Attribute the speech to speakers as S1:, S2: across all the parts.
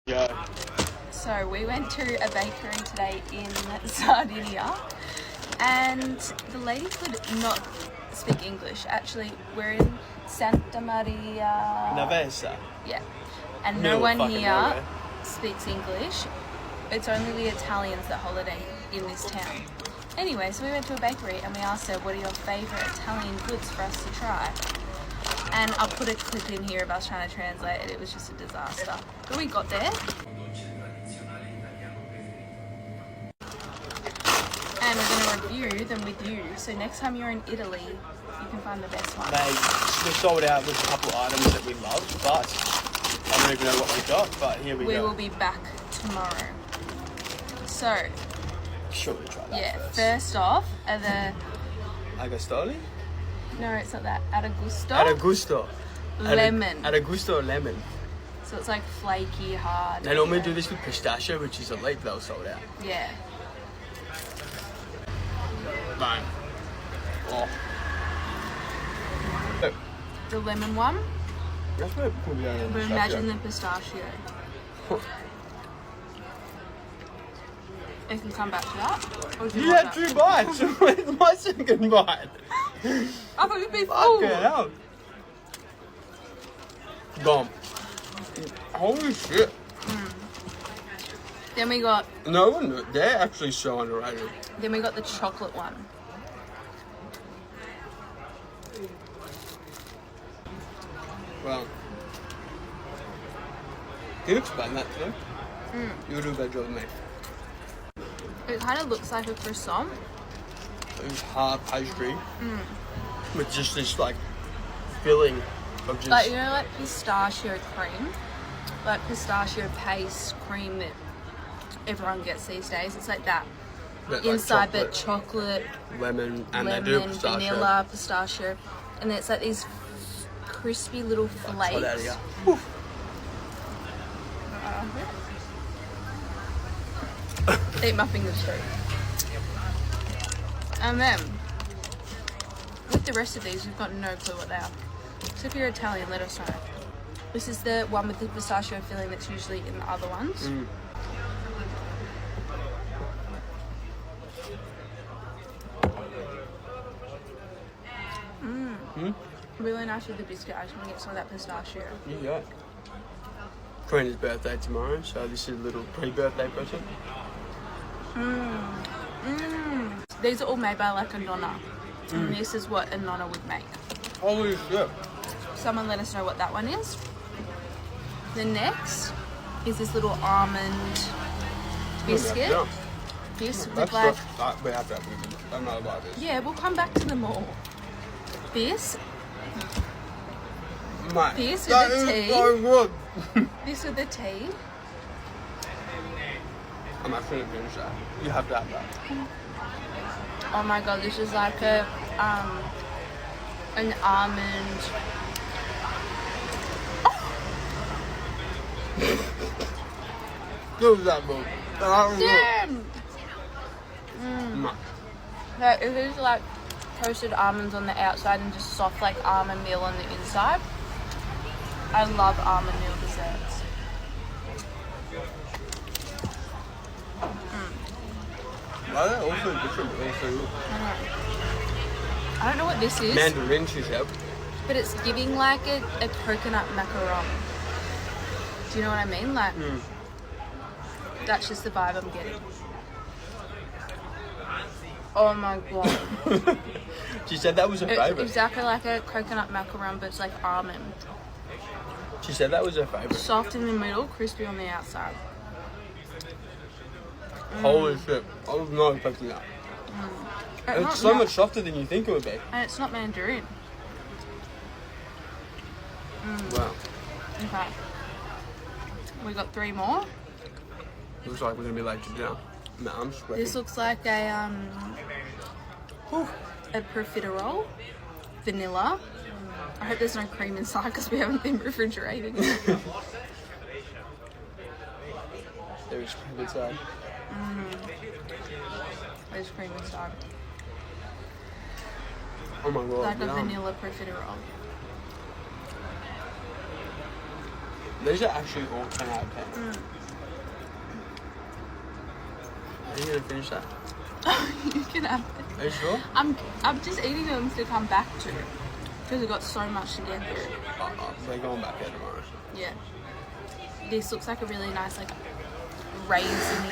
S1: Yeah.
S2: So we went to a bakery today in Sardinia and the lady could not speak English. Actually, we're in Santa Maria
S1: Navesa.
S2: Yeah. And no
S1: Middle
S2: one
S1: fucking
S2: here
S1: nowhere.
S2: speaks English. It's only the Italians that holiday in this town. Anyway, so we went to a bakery and we asked her, what are your favourite Italian goods for us to try? And I'll put a clip in here of us trying to translate it. It was just a disaster. But we got there. And we're going to review them with you. So next time you're in Italy, you can find the best one.
S1: We're sold out with a couple items that we love, but I don't even know what we got, but here we go.
S2: We will be back tomorrow. So,
S1: Sure, we'll try that
S2: first off are the...
S1: Agostoli?
S2: No, it's not that. Aragusto.
S1: Aragusto.
S2: Lemon.
S1: Aragusto lemon.
S2: So it's like flaky, hard.
S1: They normally do this with pistachio, which is elite, but they were sold out.
S2: Yeah.
S1: Bang. Oh.
S2: The lemon one.
S1: That's what it could be on
S2: But
S1: pistachio.
S2: imagine the pistachio. You can come back to that. Or do
S1: You
S2: want
S1: had
S2: that?
S1: 2 bites. Where's my second bite?
S2: I thought you'd be full.
S1: Fucking hell. Gone. Holy shit.
S2: Then we got
S1: No one, they're actually so underrated.
S2: the chocolate one.
S1: Well, can you explain that to them? You do a better job than me.
S2: It kind of looks like a croissant.
S1: It's hard pastry with just this like filling of just.
S2: Like, you know, like pistachio cream? Like pistachio paste cream that everyone gets these days. It's like that.
S1: Like
S2: Inside,
S1: chocolate,
S2: but chocolate,
S1: lemon, and
S2: lemon,
S1: they do pistachio.
S2: vanilla, pistachio. And then it's like these crispy little flakes.
S1: Hot out of here. Whew.
S2: Eat my fingers too. And then, with the rest of these, we've got no clue what they are. So if you're Italian, let us know. This is the one with the pistachio filling that's usually in the other ones. Really nice with the biscuit. I just want to get some of that pistachio.
S1: Yeah. Karina's birthday tomorrow, so this is a little pre-birthday present.
S2: These are all made by like a nonna. And this is what a nonna would make.
S1: Holy shit.
S2: Someone let us know what that one is. The next is this little almond biscuit.
S1: Yeah.
S2: This with
S1: That's
S2: like...
S1: we have to have another bite of this.
S2: Yeah, we'll come back to them all. This
S1: Mate,
S2: This with
S1: that
S2: the
S1: is
S2: tea.
S1: so good.
S2: This with the tea.
S1: I'm actually gonna finish that. You have to have that.
S2: Oh my god, this is like a an almond.
S1: Give that bro.
S2: Damn!
S1: Mate.
S2: So it is like toasted almonds on the outside and just soft like almond meal on the inside. I love almond meal desserts.
S1: Why are they all so different? They're so good.
S2: I don't know what this is,
S1: Mandarin, she said.
S2: but it's giving like a coconut macaron. Do you know what I mean? Like, that's just the vibe I'm getting. Oh my god.
S1: She said that was her
S2: It's
S1: favourite.
S2: exactly like a coconut macaron, but it's like almond.
S1: She said that was her favourite.
S2: Soft in the middle, crispy on the outside.
S1: Holy shit. I was not expecting that. It's so much softer than you think it would be.
S2: And it's not mandarin.
S1: Wow.
S2: Okay. We got 3 more.
S1: Looks like we're going to be late to dinner. No, I'm sweating.
S2: This looks like a profiterole, vanilla. I hope there's no cream inside because we haven't been refrigerating.
S1: There is cream inside.
S2: There's cream inside.
S1: Oh my god.
S2: Like a
S1: yum.
S2: vanilla profiterole.
S1: These are actually all 10 out of 10. Are you gonna finish that?
S2: You can have it.
S1: Are you sure?
S2: I'm just eating them to come back to because we've got so much to get through.
S1: We're going back there tomorrow.
S2: Yeah. This looks like a really nice like raisiny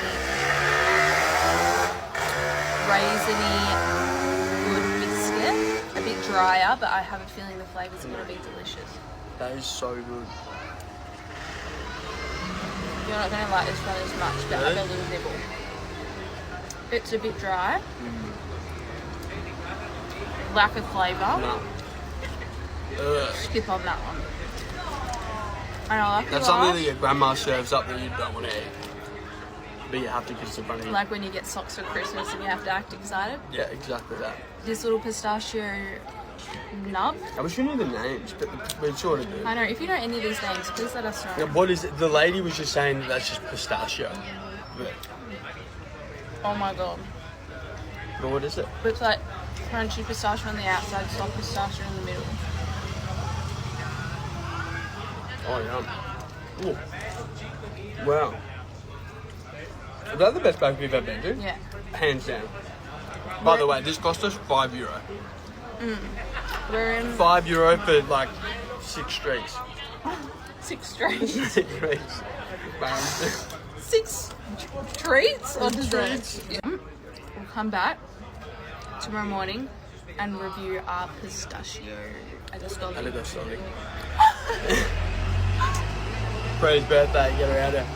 S2: good biscuit. A bit drier, but I have a feeling the flavours are going to be delicious.
S1: That is so good.
S2: You're not going to like this one as much, but
S1: Really?
S2: have a little nibble. It's a bit dry. Lack of flavour.
S1: No.
S2: Skip on that one. And I like
S1: That's
S2: the
S1: something that
S2: last,
S1: your grandma serves up that you don't want to eat. But you have to because it's funny.
S2: like when you get socks for Christmas and you have to act excited.
S1: Yeah, exactly that.
S2: This little pistachio nub.
S1: I wish we knew the names, but we sort of do.
S2: I know, if you know any of these names, please let us know.
S1: Yeah, what is it? The lady was just saying that that's just pistachio.
S2: Oh my god.
S1: But what is it?
S2: Looks like crunchy pistachio on the outside, soft pistachio in the middle.
S1: Oh, yum. Ooh. Wow. Is that the best bag we've ever been to?
S2: Yeah.
S1: Hands down. By the way, this cost us €5.
S2: We're in
S1: €5 for like 6 streets.
S2: 6 streets.
S1: 6 streets. Bam.
S2: 6 treats or
S1: Treats.
S2: desserts. Yeah. We'll come back tomorrow morning and review our pistachio agostoli.
S1: Freddie's birthday, get her out there.